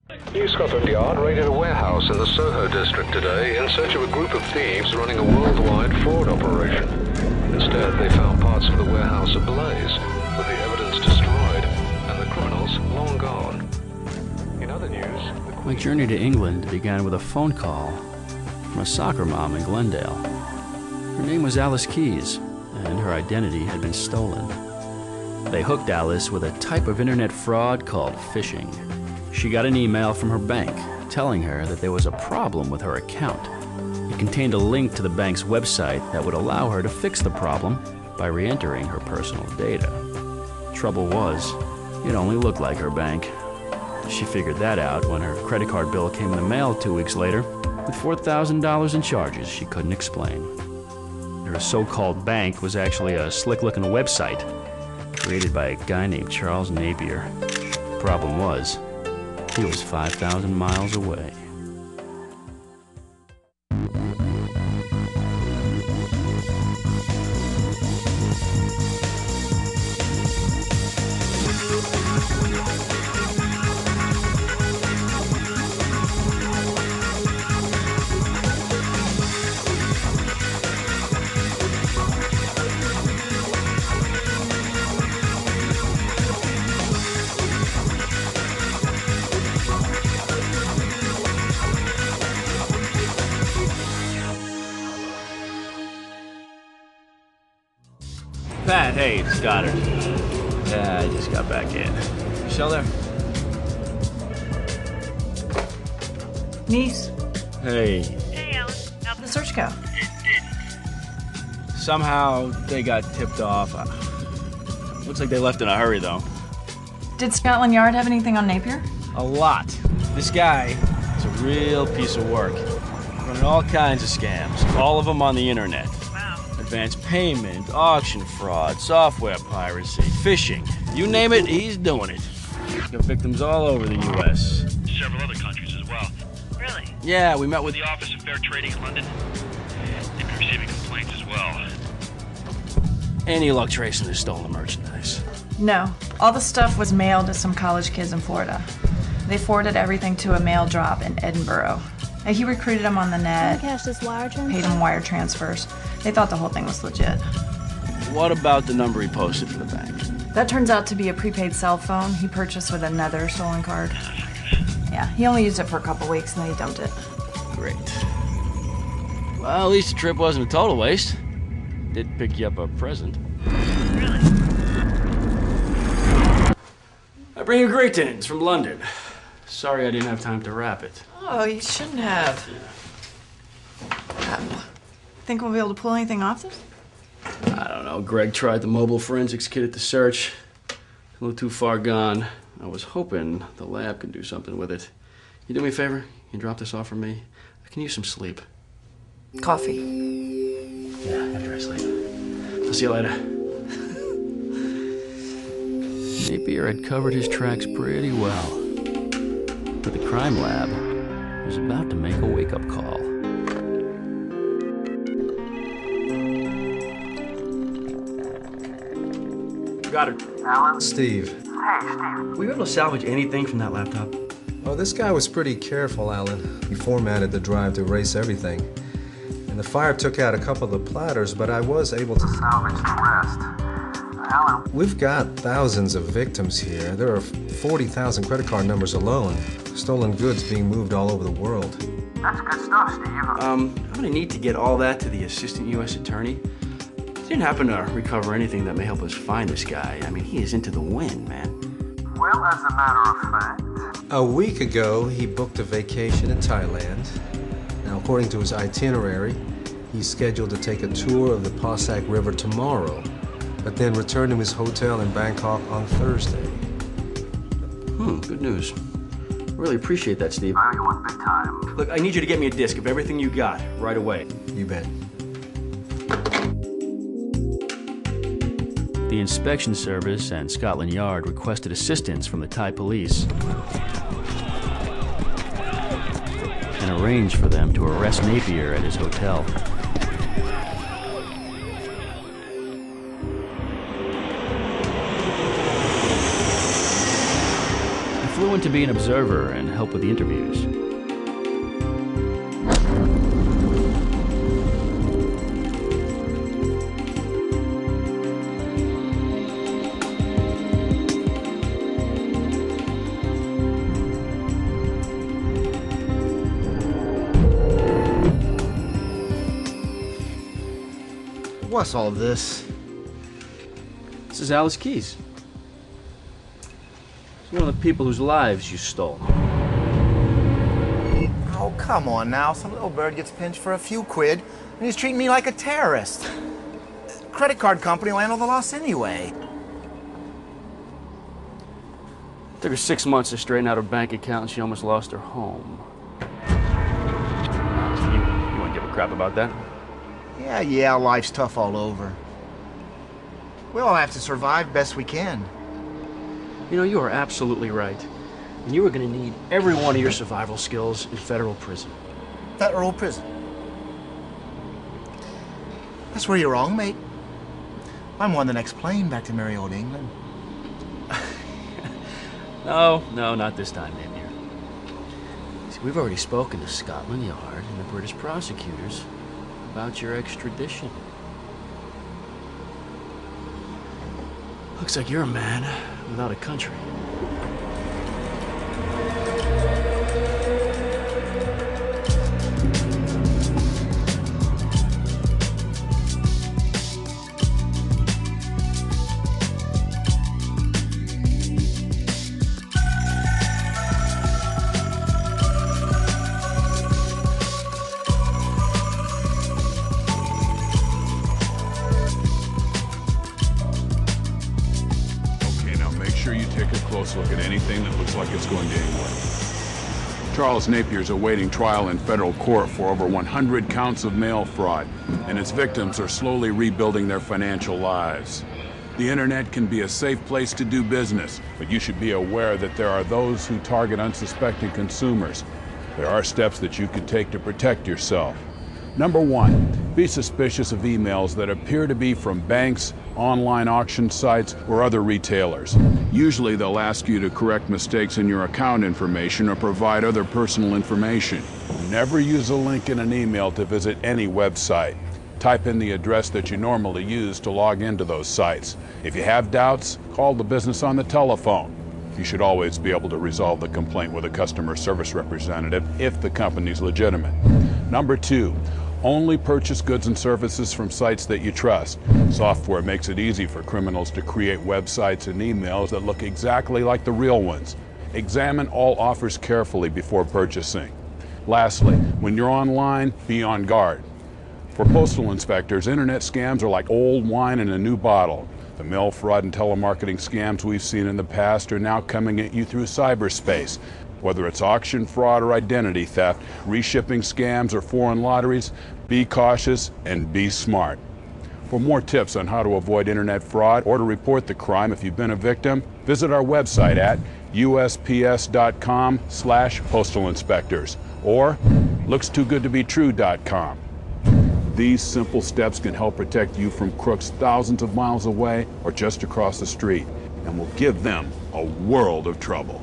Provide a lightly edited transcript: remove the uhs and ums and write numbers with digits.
New Scotland Yard raided a warehouse in the Soho district today in search of a group of thieves running a worldwide fraud operation. Instead, they found parts of the warehouse ablaze, with the evidence destroyed and the criminals long gone. In other news, My journey to England began with a phone call from a soccer mom in Glendale. Her name was Alice Keys, and her identity had been stolen. They hooked Alice with a type of internet fraud called phishing. She got an email from her bank telling her that there was a problem with her account. It contained a link to the bank's website that would allow her to fix the problem by re-entering her personal data. Trouble was, it only looked like her bank. She figured that out when her credit card bill came in the mail 2 weeks later with $4,000 in charges she couldn't explain. Her so-called bank was actually a slick-looking website created by a guy named Charles Napier. Problem was, he was 5,000 miles away. Pat, hey, it's Goddard. Yeah, I just got back in. Michelle there? Niece. Hey. Hey, Alan. How'd the search go? It didn't. Somehow they got tipped off. Looks like they left in a hurry, though. Did Scotland Yard have anything on Napier? A lot. This guy is a real piece of work. Running all kinds of scams, all of them on the internet. Wow. Advance payment, auction fraud, software piracy, phishing. You name it, he's doing it. He's got victims all over the U.S. Several other countries as well. Really? Yeah, we met with The Office of Fair Trading in London. They've been receiving complaints as well. Any luck tracing the stolen merchandise? No. All the stuff was mailed to some college kids in Florida. They forwarded everything to a mail drop in Edinburgh. He recruited them on the net, paid them wire transfers. They thought the whole thing was legit. What about the number he posted for the bank? That turns out to be a prepaid cell phone he purchased with another stolen card. Yeah, he only used it for a couple weeks and then he dumped it. Great. Well, at least the trip wasn't a total waste. Did pick you up a present. Really? I bring you greetings from London. Sorry I didn't have time to wrap it. Oh, you shouldn't have. Think we'll be able to pull anything off this? I don't know. Greg tried the mobile forensics kit at the search. A little too far gone. I was hoping the lab could do something with it. You do me a favor? You drop this off for me? I can use some sleep. Coffee. Yeah, after I sleep. I'll see you later. Napier had covered his tracks pretty well. But the crime lab was about to make a wake-up call. Got it. Alan? Steve. Hey, Steve. Were you able to salvage anything from that laptop? Oh, this guy was pretty careful, Alan. He formatted the drive to erase everything. And the fire took out a couple of the platters, but I was able to Salvage the rest. Alan, We've got thousands of victims here. There are 40,000 credit card numbers alone. Stolen goods being moved all over the world. that's good stuff, Steve. I'm gonna need to get all that to the assistant U.S. attorney. He didn't happen to recover anything that may help us find this guy. I mean, he is into the wind, man. Well, as a matter of fact, A week ago, he booked a vacation in Thailand. Now, according to his itinerary, he's scheduled to take a tour of the Passac River tomorrow, but then return to his hotel in Bangkok on Thursday. Good news. Really appreciate that, Steve. I owe you one big time. Look, I need you to get me a disc of everything you got right away. You bet. The inspection service and Scotland Yard requested assistance from the Thai police and arranged for them to arrest Napier at his hotel. I flew into to be an observer and help with the interviews. What's all this? This is Alice Keys. She's one of the people whose lives you stole. Oh, come on now. Some little bird gets pinched for a few quid, and he's treating me like a terrorist. Credit card company will handle the loss anyway. It took her 6 months to straighten out her bank account, and she almost lost her home. You wouldn't give a crap about that? Yeah, life's tough all over. We all have to survive best we can. You know, you are absolutely right. And you are going to need every one of your survival skills in federal prison. Federal prison? That's where you're wrong, mate. I'm on the next plane back to merry old England. No, not this time, Napier. See, we've already spoken to Scotland Yard and the British prosecutors about your extradition. Looks like you're a man without a country. Look at anything that looks like it's going to England. Charles Napier is awaiting trial in federal court for over 100 counts of mail fraud, and its victims are slowly rebuilding their financial lives. The internet can be a safe place to do business, but you should be aware that there are those who target unsuspecting consumers. There are steps that you can take to protect yourself. Number 1, be suspicious of emails that appear to be from banks, online auction sites, or other retailers. Usually they'll ask you to correct mistakes in your account information or provide other personal information. Never use a link in an email to visit any website. Type in the address that you normally use to log into those sites. If you have doubts, call the business on the telephone. You should always be able to resolve the complaint with a customer service representative if the company's legitimate. Number 2, only purchase goods and services from sites that you trust. Software makes it easy for criminals to create websites and emails that look exactly like the real ones. Examine all offers carefully before purchasing. Lastly, when you're online, be on guard. For postal inspectors, internet scams are like old wine in a new bottle. The mail fraud and telemarketing scams we've seen in the past are now coming at you through cyberspace. Whether it's auction fraud or identity theft, reshipping scams or foreign lotteries, be cautious and be smart. For more tips on how to avoid internet fraud or to report the crime if you've been a victim, visit our website at usps.com/postalinspectors or lookstoogoodtobetrue.com. These simple steps can help protect you from crooks thousands of miles away or just across the street, and will give them a world of trouble.